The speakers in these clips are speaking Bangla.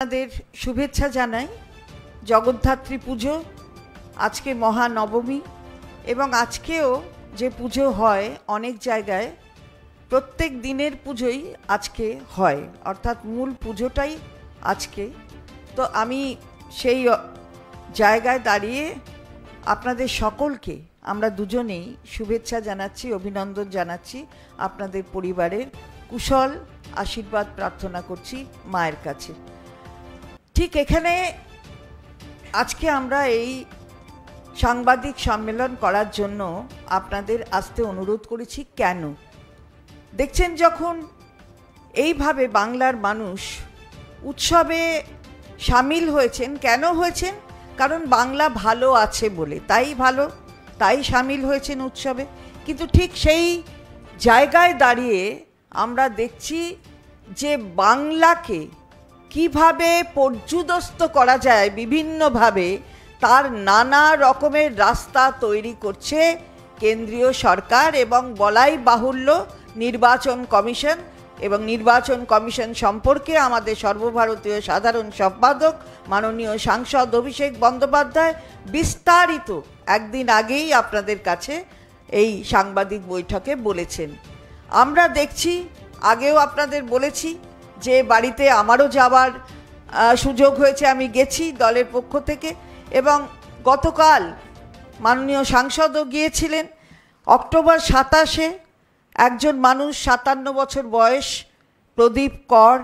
আপনাদের শুভেচ্ছা জানাই। জগদ্ধাত্রী পুজো আজকে মহানবমী, এবং আজকেও যে পুজো হয় অনেক জায়গায় প্রত্যেক দিনের পুজোই আজকে হয়, অর্থাৎ মূল পুজোটাই আজকে। তো আমি সেই জায়গায় দাঁড়িয়ে আপনাদের সকলকে আমরা দুজনেই শুভেচ্ছা জানাচ্ছি, অভিনন্দন জানাচ্ছি। আপনাদের পরিবারের কুশল আশীর্বাদ প্রার্থনা করছি মায়ের কাছে। ঠিক এখানে আজকে আমরা এই সাংবাদিক সম্মেলন করার জন্য আপনাদের আসতে অনুরোধ করেছি। কেন দেখছেন, যখন এইভাবে বাংলার মানুষ উৎসবে সামিল হয়েছেন, কেন হয়েছেন? কারণ বাংলা ভালো আছে বলে, তাই সামিল হয়েছেন উৎসবে। কিন্তু ঠিক সেই জায়গায় দাঁড়িয়ে আমরা দেখছি যে বাংলাকে কিভাবে পর্যুদস্ত করা যায় বিভিন্নভাবে, তার নানা রকমের রাস্তা তৈরি করছে কেন্দ্রীয় সরকার, এবং বলাই বাহুল্য নির্বাচন কমিশন। এবং নির্বাচন কমিশন সম্পর্কে আমাদের সর্বভারতীয় সাধারণ সম্পাদক মাননীয় সাংসদ অভিষেক বন্দ্যোপাধ্যায় বিস্তারিত একদিন আগেই আপনাদের কাছে এই সাংবাদিক বৈঠকে বলেছেন। আমরা দেখছি, আগেও আপনাদের বলেছি যে বাড়িতে আমারও যাওয়ার সুযোগ হয়েছে, আমি গেছি দলের পক্ষ থেকে, এবং গতকাল মাননীয় সাংসদও গিয়েছিলেন। অক্টোবর 27-এ একজন মানুষ 57 বছর বয়স, প্রদীপ কর,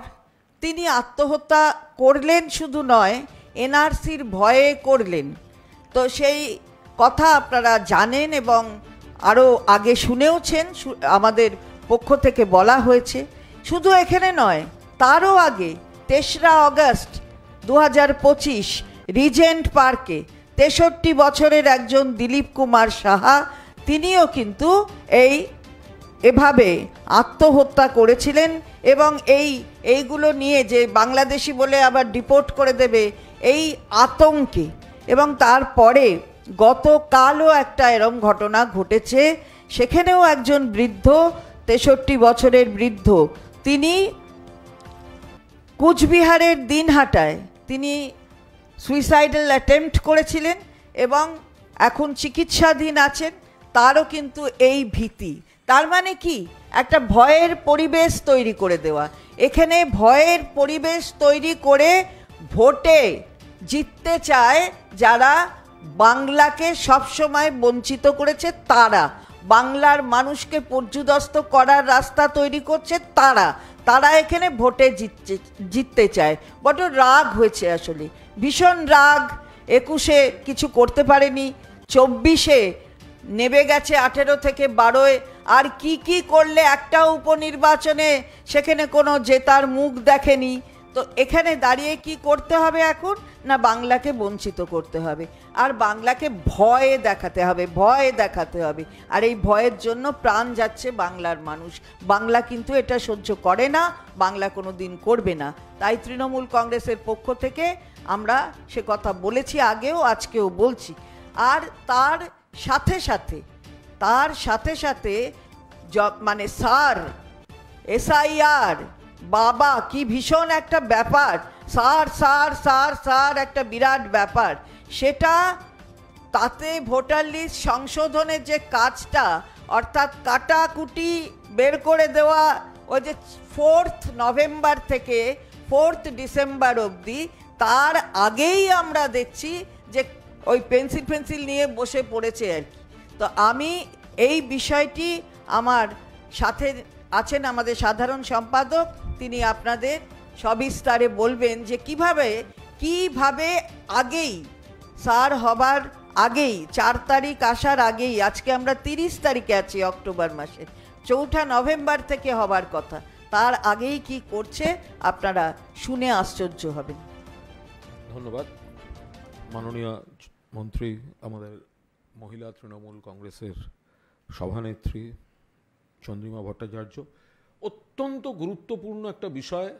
তিনি আত্মহত্যা করলেন, শুধু নয় এনআরসির ভয়ে করলেন। তো সেই কথা আপনারা জানেন এবং আরও আগে শুনেওছেন, আমাদের পক্ষ থেকে বলা হয়েছে। শুধু এখানে নয়, তারও আগে 3রা আগস্ট 2025 রিজেন্ট পার্কে 63 বছরের একজন দিলীপ কুমার সাহা, তিনিও কিন্তু এভাবে আত্মহত্যা করেছিলেন। এবং এইগুলো নিয়ে যে বাংলাদেশি বলে আবার ডিপোর্ট করে দেবে, এই আতঙ্কে। এবং তারপরে গতকালও একটা এরম ঘটনা ঘটেছে, সেখানেও একজন বৃদ্ধ, 63 বছরের বৃদ্ধ, তিনি কুচবিহারের দিনহাটায় তিনি সুইসাইডাল অ্যাটেম্প্ট করেছিলেন এবং এখন চিকিৎসাধীন আছেন। তারও কিন্তু এই ভীতি। তার মানে কি? একটা ভয়ের পরিবেশ তৈরি করে দেওয়া। এখানে ভয়ের পরিবেশ তৈরি করে ভোটে জিততে চায় যারা বাংলাকে সবসময় বঞ্চিত করেছে, তারা বাংলার মানুষকে পর্যুদস্ত করার রাস্তা তৈরি করছে, তারা এখানে ভোটে জিততে চায়। বড় রাগ হয়েছে, আসলে ভীষণ রাগ। 21-এ কিছু করতে পারেনি, 24-এ নেমে গেছে 18 থেকে 12-এ, আর কি করলে একটা উপনির্বাচনে সেখানে কোনো জেতার মুখ দেখেনি। তো এখানে দাঁড়িয়ে কি করতে হবে এখন? না, বাংলাকে বঞ্চিত করতে হবে, আর বাংলাকে ভয় দেখাতে হবে। আর এই ভয়ের জন্য প্রাণ যাচ্ছে বাংলার মানুষ। বাংলা কিন্তু এটা সহ্য করে না, বাংলা কোনো দিন করবে না। তাই তৃণমূল কংগ্রেসের পক্ষ থেকে আমরা সে কথা বলেছি আগেও, আজকেও বলছি। আর তার সাথে সাথে মানে SIR, বাবা কি ভীষণ একটা ব্যাপার, সার একটা বিরাট ব্যাপার। সেটা তাতে ভোটার লিস্ট সংশোধনের যে কাজটা, অর্থাৎ কাটাকুটি বের করে দেওয়া, ওই যে 4th নভেম্বর থেকে 4th ডিসেম্বর অবধি, তার আগেই আমরা দেখছি যে ওই পেন্সিল নিয়ে বসে পড়েছে আর কি। তো আমি এই বিষয়টি, আমার সাথে আছেন আমাদের সাধারণ সম্পাদক, তিনি আপনাদের সবিস্তারে বলবেন যে কিভাবে আগেই স্যার হবার আগেই, 4 তারিখ আসার আগেই, আজকে আমরা 30 তারিখে আছি অক্টোবর মাসের, 4 নভেম্বর থেকে হবার কথা, তার আগেই কি করছে আপনারা শুনে আশ্চর্য হবেন। ধন্যবাদ মাননীয় মন্ত্রী, আমাদের মহিলা তৃণমূল কংগ্রেসের সভানেত্রী চন্দ্রিমা ভট্টাচার্য। অত্যন্ত গুরুত্বপূর্ণ একটা বিষয়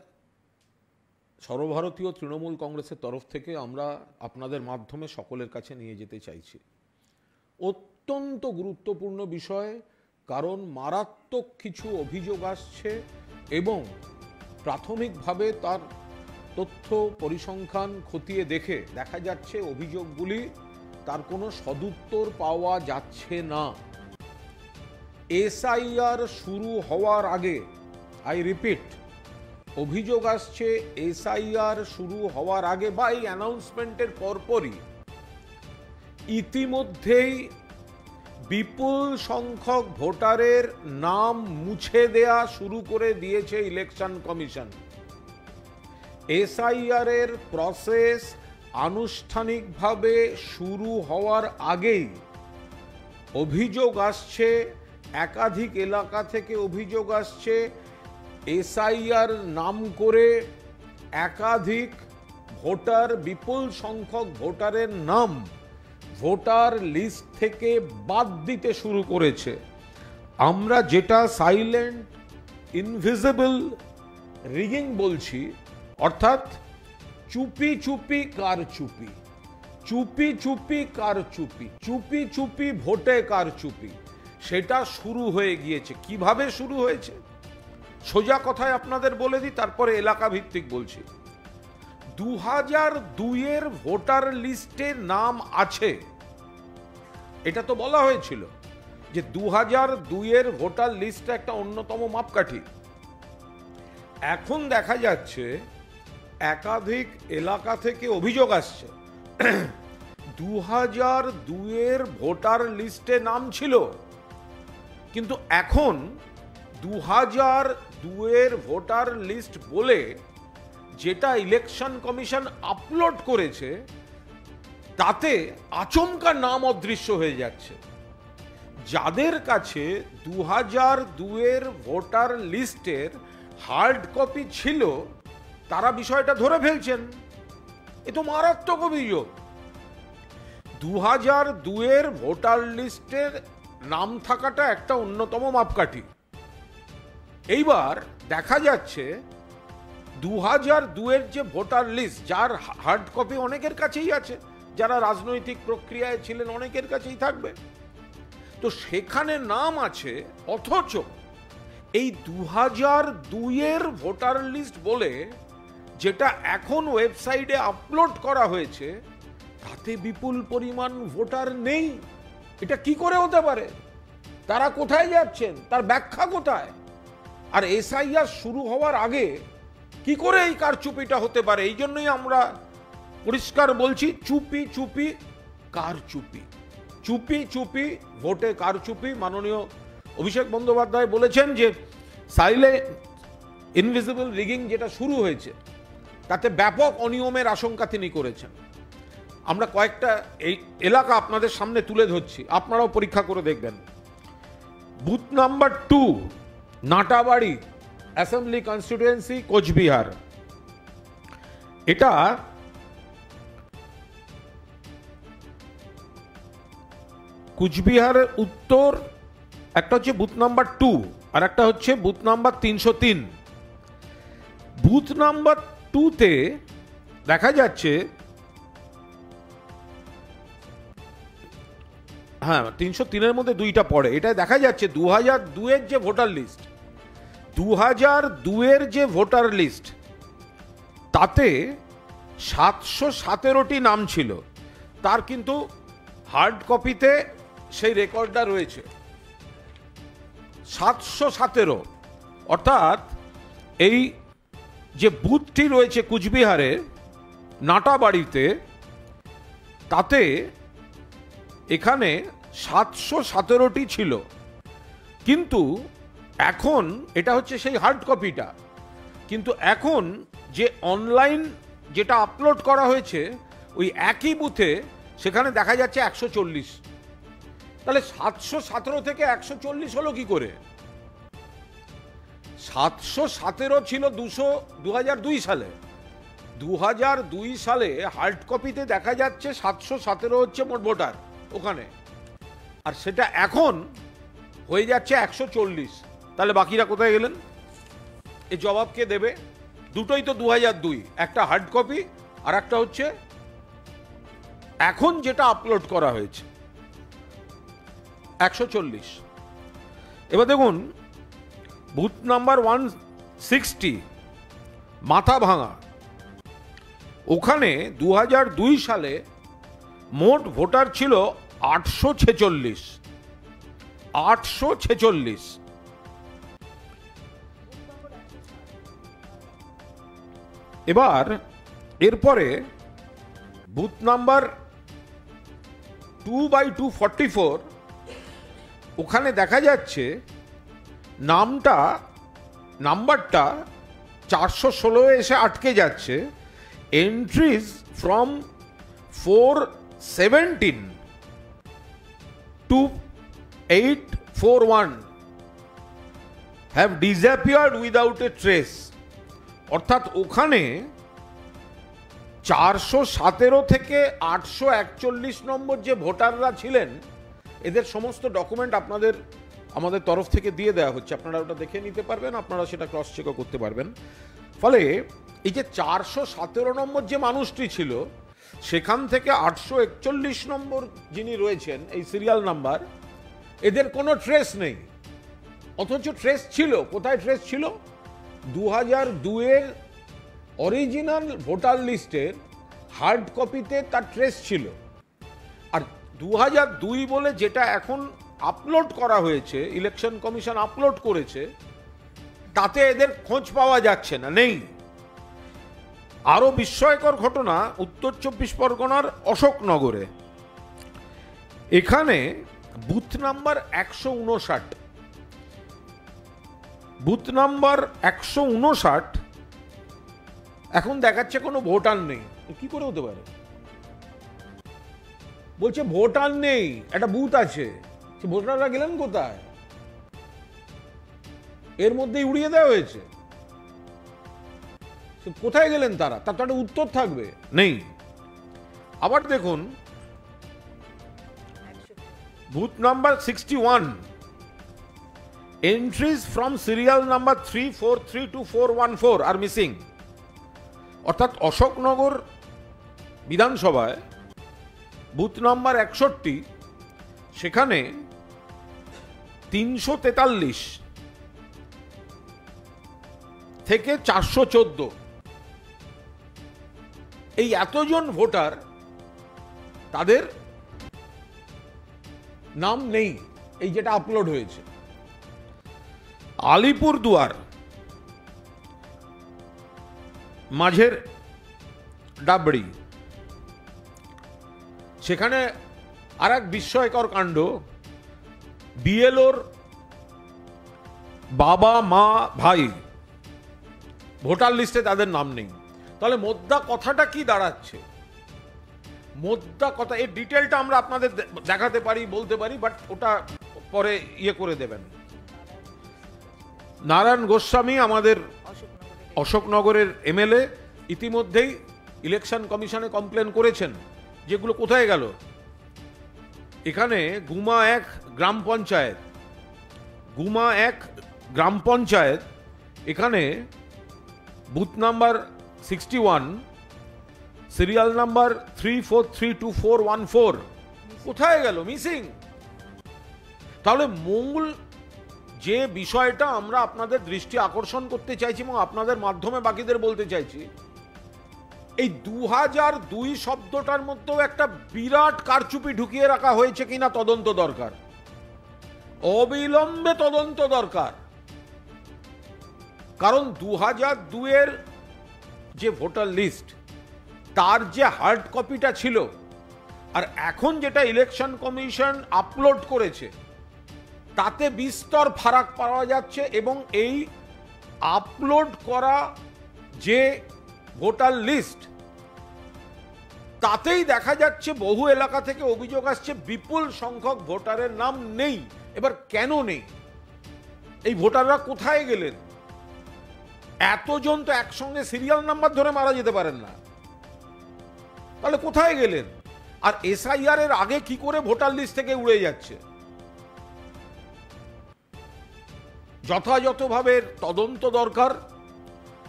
সর্বভারতীয় তৃণমূল কংগ্রেসের তরফ থেকে আমরা আপনাদের মাধ্যমে সকলের কাছে নিয়ে যেতে চাইছি। অত্যন্ত গুরুত্বপূর্ণ বিষয়, কারণ মারাত্মক কিছু অভিযোগ আসছে এবং প্রাথমিকভাবে তার তথ্য পরিসংখ্যান খতিয়ে দেখে দেখা যাচ্ছে অভিযোগগুলি তার কোনো সদুত্তর পাওয়া যাচ্ছে না। এসআইআর শুরু হওয়ার আগে, আই রিপিট, অভিযোগ আসছে এসআইআর শুরু হওয়ার আগে বা এই অ্যানাউন্সমেন্টের পরপরই ইতিমধ্যেই বিপুল সংখ্যক ভোটারের নাম মুছে দেয়া শুরু করে দিয়েছে ইলেকশন কমিশন। এসআইআর এর প্রসেস আনুষ্ঠানিকভাবে শুরু হওয়ার আগেই অভিযোগ আসছে, একাধিক এলাকা থেকে অভিযোগ আসছে এসআইআর নাম করে একাধিক ভোটার, বিপুল সংখ্যক ভোটারের নাম ভোটার লিস্ট থেকে বাদ দিতে শুরু করেছে। আমরা যেটা সাইলেন্ট ইনভিজিবল রিগিং বলছি, অর্থাৎ চুপি চুপি কারচুপি, চুপি চুপি কারচুপি, চুপি চুপি ভোটে কারচুপি, সেটা শুরু হয়ে গিয়েছে। কিভাবে শুরু হয়েছে সোজা কথায় আপনাদের বলে দিই, তারপরে এলাকা ভিত্তিক বলছি। 2002-এর ভোটার লিস্টে নাম আছে, এটা তো বলা হয়েছিল যে 2002-এর ভোটার লিস্ট একটা অন্যতম মাপকাঠি। এখন দেখা যাচ্ছে একাধিক এলাকা থেকে অভিযোগ আসছে 2002-এর ভোটার লিস্টে নাম ছিল, কিন্তু এখন 2002-এর ভোটার লিস্ট বলে যেটা ইলেকশন কমিশন আপলোড করেছে তাতে আচমকা নাম অদৃশ্য হয়ে যাচ্ছে। যাদের কাছে 2002-এর ভোটার লিস্টের হার্ড কপি ছিল তারা বিষয়টা ধরে ফেলছেন। এ তো মারাত্মক অভিযোগ। 2002-এর ভোটার লিস্টের নাম থাকাটা একটা অন্যতম মাপকাঠি। এইবার দেখা যাচ্ছে 2002-এর যে ভোটার লিস্ট, যার হার্ড কপি অনেকের কাছেই আছে, যারা রাজনৈতিক প্রক্রিয়ায় ছিলেন অনেকের কাছেই থাকবে, তো সেখানে নাম আছে, অথচ এই 2002-এর ভোটার লিস্ট বলে যেটা এখন ওয়েবসাইটে আপলোড করা হয়েছে তাতে বিপুল পরিমাণ ভোটার নেই। এটা কি করে হতে পারে? তারা কোথায় যাচ্ছেন? তার ব্যাখ্যা কোথায়? আর এসআইআর শুরু হওয়ার আগে কি করে এই কারচুপিটা হতে পারে? এই জন্যই আমরা পরিষ্কার বলছি, চুপি চুপি কারচুপি, চুপি চুপি ভোটে কারচুপি। মাননীয় অভিষেক বন্দ্যোপাধ্যায় বলেছেন যে সাইলেন্ট ইনভিজিবল রিগিং যেটা শুরু হয়েছে তাতে ব্যাপক অনিয়মের আশঙ্কা তিনি করেছেন। আমরা কয়েকটা এই এলাকা আপনাদের সামনে তুলে ধরছি, আপনারাও পরীক্ষা করে দেখবেন। Booth number 2, Natabari assembly constituency, Coochbehar. এটা কুচবিহারের উত্তর, একটা হচ্ছে বুথ নাম্বার 2 আর একটা হচ্ছে বুথ নাম্বার 303। বুথ নাম্বার 2-তে দেখা যাচ্ছে, হ্যাঁ 303-এর মধ্যে 2টা পড়ে, এটা দেখা যাচ্ছে 2002-এর যে ভোটার লিস্ট, 2002-এর যে ভোটার লিস্ট তাতে 717টি নাম ছিল, তার কিন্তু হার্ড কপিতে সেই রেকর্ডটা রয়েছে 717। অর্থাৎ এই যে বুথটি রয়েছে কুচবিহারে নাটাবাড়িতে, তাতে এখানে 717টি ছিল, কিন্তু এখন এটা হচ্ছে সেই হার্ড কপিটা, কিন্তু এখন যে অনলাইন যেটা আপলোড করা হয়েছে ওই একই বুথে সেখানে দেখা যাচ্ছে 140। তাহলে 717 থেকে 140 হলো কি করে? 717 ছিল 2002 সালে, 2002 সালে হার্ড কপিতে দেখা যাচ্ছে 717 হচ্ছে মোট ভোটার ওখানে, আর সেটা এখন হয়ে যাচ্ছে 140। তাহলে বাকিরা কোথায় গেলেন? এই জবাব কে দেবে? দুটোই তো 2002, একটা হার্ড কপি আর একটা হচ্ছে এখন যেটা আপলোড করা হয়েছে 140। এবার দেখুন বুথ নাম্বার 160 মাথা ভাঙা, ওখানে 2002 সালে মোট ভোটার ছিল 846। এবার এরপরে বুথ নাম্বার 2/244, ওখানে দেখা যাচ্ছে নাম্বারটা 416 এসে আটকে যাচ্ছে। Entries from 417 to 841 have disappeared without a trace. অর্থাৎ ওখানে 417 থেকে 841 নম্বর যে ভোটাররা ছিলেন, এদের সমস্ত ডকুমেন্ট আমাদের তরফ থেকে দিয়ে দেওয়া হচ্ছে, আপনারা ওটা দেখে নিতে পারবেন, আপনারা সেটা ক্রস চেকও করতে পারবেন। ফলে এই যে 417 নম্বর যে মানুষটি ছিল, সেখান থেকে 841 নম্বর যিনি রয়েছেন এই সিরিয়াল নাম্বার, এদের কোনো ট্রেস নেই। অথচ ট্রেস ছিল, কোথায় ট্রেস ছিল? 2002-এর অরিজিনাল ভোটার লিস্টের হার্ড কপিতে তার ট্রেস ছিল। আর 2002 বলে যেটা এখন আপলোড করা হয়েছে, ইলেকশন কমিশন আপলোড করেছে, তাতে এদের খোঁজ পাওয়া যাচ্ছে না, নেই। আরো বিস্ময়কর ঘটনা উত্তর 24 পরগনার অশোকনগরে। এখানে বুথ নাম্বার 159, বুথ নাম্বার 159 এখন দেখাচ্ছে কোনো ভোটার নেই। কি করে হতে পারে? বলছে ভোটার নেই, একটা বুথ আছে, ভোটাররা গেলেন কোথায়? এর মধ্যেই উড়িয়ে দেওয়া হয়েছে। কোথায় গেলেন তারা? তার তো একটা উত্তর থাকবে, নেই। আবার দেখুন booth number 61, entries from serial number 343 to 414 আর মিসিং। অর্থাৎ অশোকনগর বিধানসভায় বুথ নাম্বার 61, সেখানে 343 থেকে 414, এই এতজন ভোটার, তাদের নাম নেই, এই যেটা আপলোড হয়েছে। আলিপুরদুয়ার মাঝের ডাবড়ি, সেখানে আর এক বিস্ময়কর কাণ্ড। বিএলওর বাবা, মা, ভাই ভোটার লিস্টে তাদের নাম নেই। তাহলে মোদ্দা কথাটা কি দাঁড়াচ্ছে? মোদ্দা কথা, এই ডিটেলটা আমরা আপনাদের দেখাতে পারি, বলতে পারি, বাট ওটা পরে ইয়ে করে দেবেন। নারায়ণ গোস্বামী আমাদের অশোকনগরের এমএলএ ইতিমধ্যেই ইলেকশন কমিশনে কমপ্লেন করেছেন, যেগুলো কোথায় গেল। এখানে গুমা 1 গ্রাম পঞ্চায়েত, এখানে booth number 61, serial number 343 to 414 কোথায় গেল? মিসিং। তাহলে মূল যে বিষয়টা আমরা আপনাদের দৃষ্টি আকর্ষণ করতে চাইছি এবং আপনাদের মাধ্যমে বাকিদের বলতে চাইছি, এই 2002 শব্দটার মধ্যেও একটা বিরাট কারচুপি ঢুকিয়ে রাখা হয়েছে কিনা তদন্ত দরকার, অবিলম্বে তদন্ত দরকার। কারণ 2002-এর যে ভোটার লিস্ট, তার যে হার্ড কপিটা ছিল, আর এখন যেটা ইলেকশন কমিশন আপলোড করেছে, তাতে বিস্তর ফারাক পাওয়া যাচ্ছে। এবং এই আপলোড করা যে ভোটার লিস্ট, তাতেই দেখা যাচ্ছে বহু এলাকা থেকে অভিযোগ আসছে বিপুল সংখ্যক ভোটারের নাম নেই। এবার কেন নেই? এই ভোটাররা কোথায় গেলেন? এতজন তো একসঙ্গে সিরিয়াল নাম্বার ধরে মারা যেতে পারেন না, তাহলে কোথায় গেলেন? আর এসআইআর এর আগে কি করে ভোটার লিস্ট থেকে উড়ে যাচ্ছে? যথাযথভাবে তদন্ত দরকার।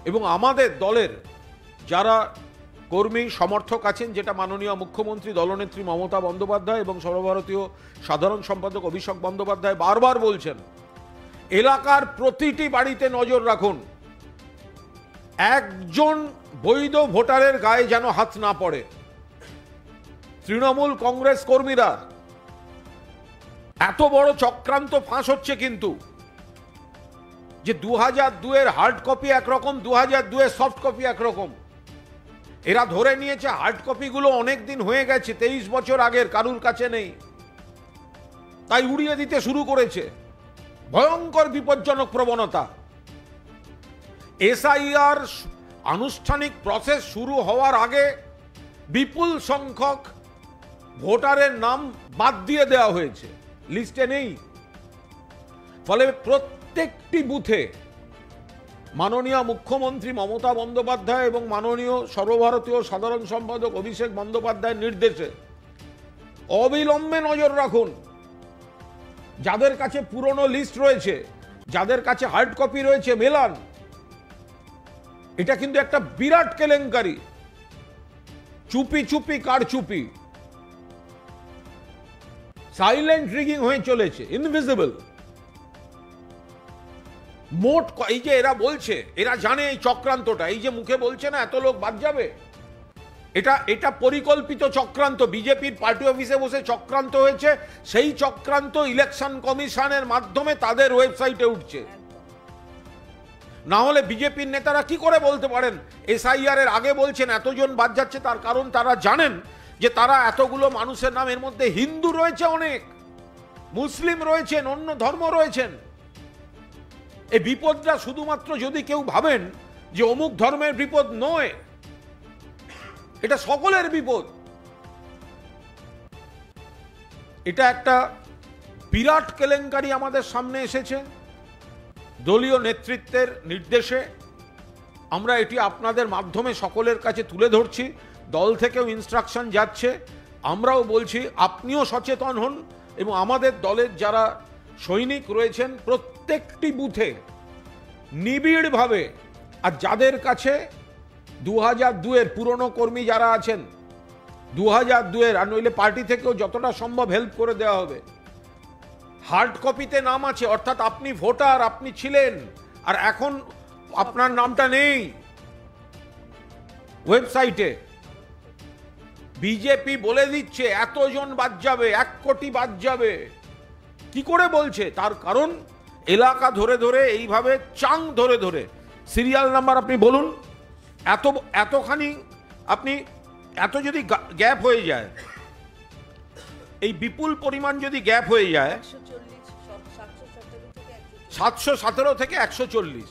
এবং আমাদের দলের যারা কর্মী সমর্থক আছেন, যেটা মাননীয় মুখ্যমন্ত্রী দলনেত্রী মমতা বন্দ্যোপাধ্যায় এবং সর্বভারতীয় সাধারণ সম্পাদক অভিষেক বন্দ্যোপাধ্যায় বারবার বলছেন, এলাকার প্রতিটি বাড়িতে নজর রাখুন, একজন বৈধ ভোটারের গায়ে যেন হাত না পড়ে। তৃণমূল কংগ্রেস কর্মীরা এত বড় চক্রান্ত ফাঁস হচ্ছে কিন্তু, যে 2002-এর হার্ড কপি একরকম, 2002-এর সফট কপি একরকম। এরা ধরে নিয়েছে হার্ড কপিগুলো অনেক দিন হয়ে গেছে, 23 বছর আগের, কারুর কাছে নেই, তাই উড়িয়ে দিতে শুরু করেছে। ভয়ঙ্কর বিপজ্জনক প্রবণতা। এসআইআর আনুষ্ঠানিক প্রসেস শুরু হওয়ার আগে বিপুল সংখ্যক ভোটারের নাম বাদ দিয়ে দেওয়া হয়েছে, লিস্টে নেই। ফলে প্রত্যেকটি বুথে মাননীয় মুখ্যমন্ত্রী মমতা বন্দ্যোপাধ্যায় এবং মাননীয় সর্বভারতীয় সাধারণ সম্পাদক অভিষেক বন্দ্যোপাধ্যায়ের নির্দেশে অবিলম্বে নজর রাখুন। যাদের কাছে পুরনো লিস্ট রয়েছে, যাদের কাছে হার্ড কপি রয়েছে, মেলান। এটা কিন্তু একটা বিরাট কেলেঙ্কারি, চুপি চুপি কারচুপি, সাইলেন্ট রিগিং হয়ে চলেছে, ইনভিজিবল। মোট এই যে এরা বলছে, এরা জানে এই চক্রান্তটা, এই যে মুখে বলছে না এত লোক বাদ যাবে, এটা পরিকল্পিত চক্রান্ত। বিজেপির পার্টি অফিসে বসে চক্রান্ত হয়েছে, সেই চক্রান্ত ইলেকশন কমিশনের মাধ্যমে তাদের ওয়েবসাইটে উঠছে। না হলে বিজেপির নেতারা কি করে বলতে পারেন এসআইআর এর আগে বলছেন এতজন বাদ যাচ্ছে? তার কারণ তারা জানেন যে তারা এতগুলো মানুষের নাম, এর মধ্যে হিন্দু রয়েছে অনেক, মুসলিম রয়েছেন, অন্য ধর্ম রয়েছেন। এই বিপদটা শুধুমাত্র যদি কেউ ভাবেন যে অমুক ধর্মের বিপদ নয়, এটা সকলের বিপদ। এটা একটা বিরাট কেলেঙ্কারি আমাদের সামনে এসেছে। দলীয় নেতৃত্বের নির্দেশে আমরা এটি আপনাদের মাধ্যমে সকলের কাছে তুলে ধরছি। দল থেকেও ইনস্ট্রাকশন যাচ্ছে, আমরাও বলছি আপনিও সচেতন হন এবং আমাদের দলের যারা সৈনিক রয়েছেন প্রত্যেকটি বুথে নিবিড়ভাবে, আর যাদের কাছে 2002-এর পুরনো কর্মী যারা আছেন, 2002-এর, আর নইলে পার্টি থেকেও যতটা সম্ভব হেল্প করে দেওয়া হবে, হার্ড কপিতে নাম আছে, অর্থাৎ আপনি ভোটার, আপনি ছিলেন, আর এখন আপনার নামটা নেই ওয়েবসাইটে। বিজেপি বলে দিচ্ছে এতজন বাদ যাবে, 1 কোটি বাদ যাবে। কি করে বলছে? তার কারণ এলাকা ধরে ধরে, এইভাবে চাং ধরে ধরে, সিরিয়াল নাম্বার আপনি বলুন, এতখানি আপনি, এত যদি গ্যাপ হয়ে যায়, এই বিপুল পরিমাণ যদি গ্যাপ হয়ে যায়, 717 থেকে 140,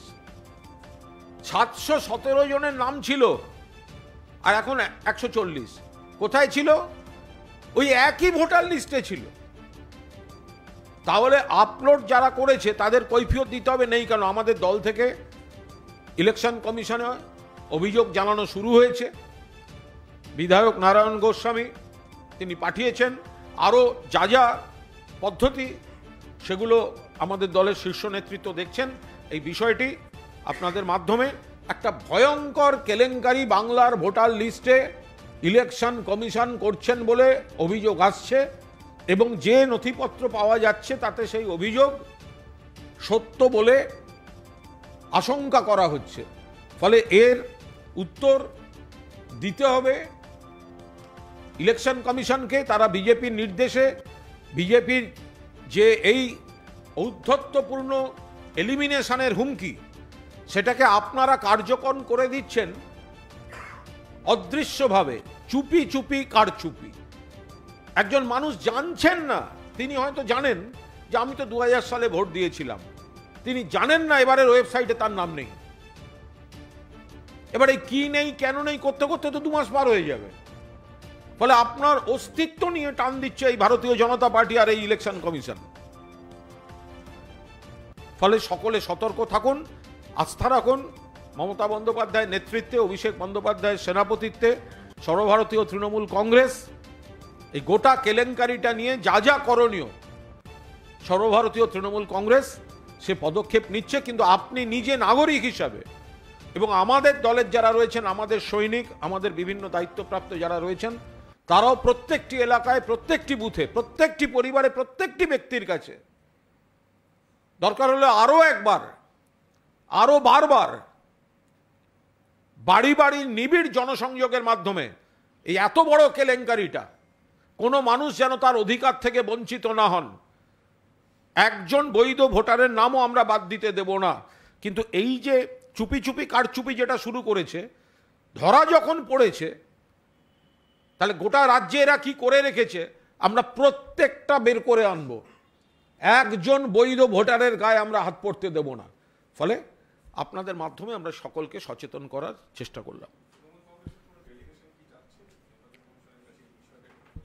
717 জনের নাম ছিল আর এখন 140 কোথায় ছিল? ওই একই ভোটার লিস্টে ছিল। তাহলে আপলোড যারা করেছে তাদের কৈফিয়ত দিতে হবে, নেই কেন? আমাদের দল থেকে ইলেকশন কমিশনে অভিযোগ জানানো শুরু হয়েছে। বিধায়ক নারায়ণ গোস্বামী তিনি পাঠিয়েছেন, আরও যা যা পদ্ধতি সেগুলো আমাদের দলের শীর্ষ নেতৃত্ব দেখছেন। এই বিষয়টি আপনাদের মাধ্যমে, একটা ভয়ঙ্কর কেলেঙ্কারি বাংলার ভোটার লিস্টে ইলেকশন কমিশন করছেন বলে অভিযোগ আসছে, এবং যে নথিপত্র পাওয়া যাচ্ছে তাতে সেই অভিযোগ সত্য বলে আশঙ্কা করা হচ্ছে। ফলে এর উত্তর দিতে হবে ইলেকশন কমিশনকে। তারা বিজেপির নির্দেশে, বিজেপির যে এই ঔদ্ধত্যপূর্ণ এলিমিনেশনের হুমকি, সেটাকে আপনারা কার্যকর করে দিচ্ছেন অদৃশ্যভাবে, চুপি চুপি কারচুপি। একজন মানুষ জানছেন না, তিনি হয়তো জানেন যে আমি তো 2000 সালে ভোট দিয়েছিলাম, তিনি জানেন না এবারের ওয়েবসাইটে তার নাম নেই। এবারে কি নেই, কেন নেই করতে করতে তো 2 মাস পার হয়ে যাবে। ফলে আপনার অস্তিত্ব নিয়ে টান দিচ্ছে এই ভারতীয় জনতা পার্টি আর এই ইলেকশন কমিশন। ফলে সকলে সতর্ক থাকুন, আস্থা রাখুন মমতা বন্দ্যোপাধ্যায়ের নেতৃত্বে, অভিষেক বন্দ্যোপাধ্যায়ের সেনাপতিত্বে সর্বভারতীয় তৃণমূল কংগ্রেস এই গোটা কেলেঙ্কারিটা নিয়ে যা যা করণীয় সর্বভারতীয় তৃণমূল কংগ্রেস সে পদক্ষেপ নিচ্ছে। কিন্তু আপনি নিজে নাগরিক হিসাবে এবং আমাদের দলের যারা রয়েছেন, আমাদের সৈনিক, আমাদের বিভিন্ন দায়িত্বপ্রাপ্ত যারা রয়েছেন, তারাও প্রত্যেকটি এলাকায়, প্রত্যেকটি বুথে, প্রত্যেকটি পরিবারে, প্রত্যেকটি ব্যক্তির কাছে দরকার হলে আরো একবার, আরো বারবার বাড়ি বাড়ি নিবিড় জনসংযোগের মাধ্যমে এই এত বড় কেলেঙ্কারিটা, কোনো মানুষ যেন তার অধিকার থেকে বঞ্চিত না হন। একজন বৈধ ভোটারের নামও আমরা বাদ দিতে দেব না। কিন্তু এই যে চুপি চুপি কারচুপি যেটা শুরু করেছে, ধরা যখন পড়েছে, তাহলে গোটা রাজ্যে এরা কি করে রেখেছে আমরা প্রত্যেকটা বের করে আনব। একজন বৈধ ভোটারের গায়ে আমরা হাত পড়তে দেব না। ফলে আপনাদের মাধ্যমে আমরা সকলকে সচেতন করার চেষ্টা করলাম।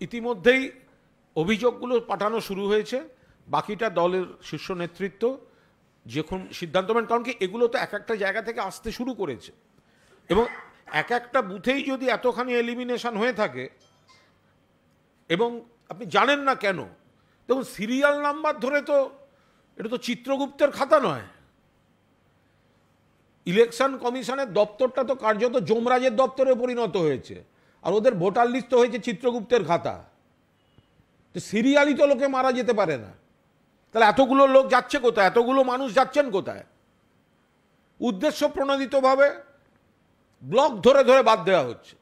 ইতিমধ্যেই অভিযোগগুলো পাঠানো শুরু হয়েছে, বাকিটা দলের শীর্ষ নেতৃত্ব যখন সিদ্ধান্ত নেন, কারণ কি এগুলো তো এক একটা জায়গা থেকে আসতে শুরু করেছে, এবং এক একটা বুথেই যদি এতখানি এলিমিনেশন হয়ে থাকে, এবং আপনি জানেন না কেন, দেখুন সিরিয়াল নাম্বার ধরে তো এটা তো চিত্রগুপ্তের খাতা নয়। ইলেকশন কমিশনের দপ্তরটা তো কার্যত যমরাজের দপ্তরে পরিণত হয়েছে, আর ওদের ভোটার লিস্ট হয়েছে চিত্রগুপ্তের খাতা। তো সিরিয়ালই তো লোকে মারা যেতে পারে না, তাহলে এতগুলো লোক যাচ্ছে কোথায়, এতগুলো মানুষ যাচ্ছেন কোথায়? উদ্দেশ্য প্রণোদিতভাবে ব্লক ধরে ধরে বাদ দেওয়া হচ্ছে।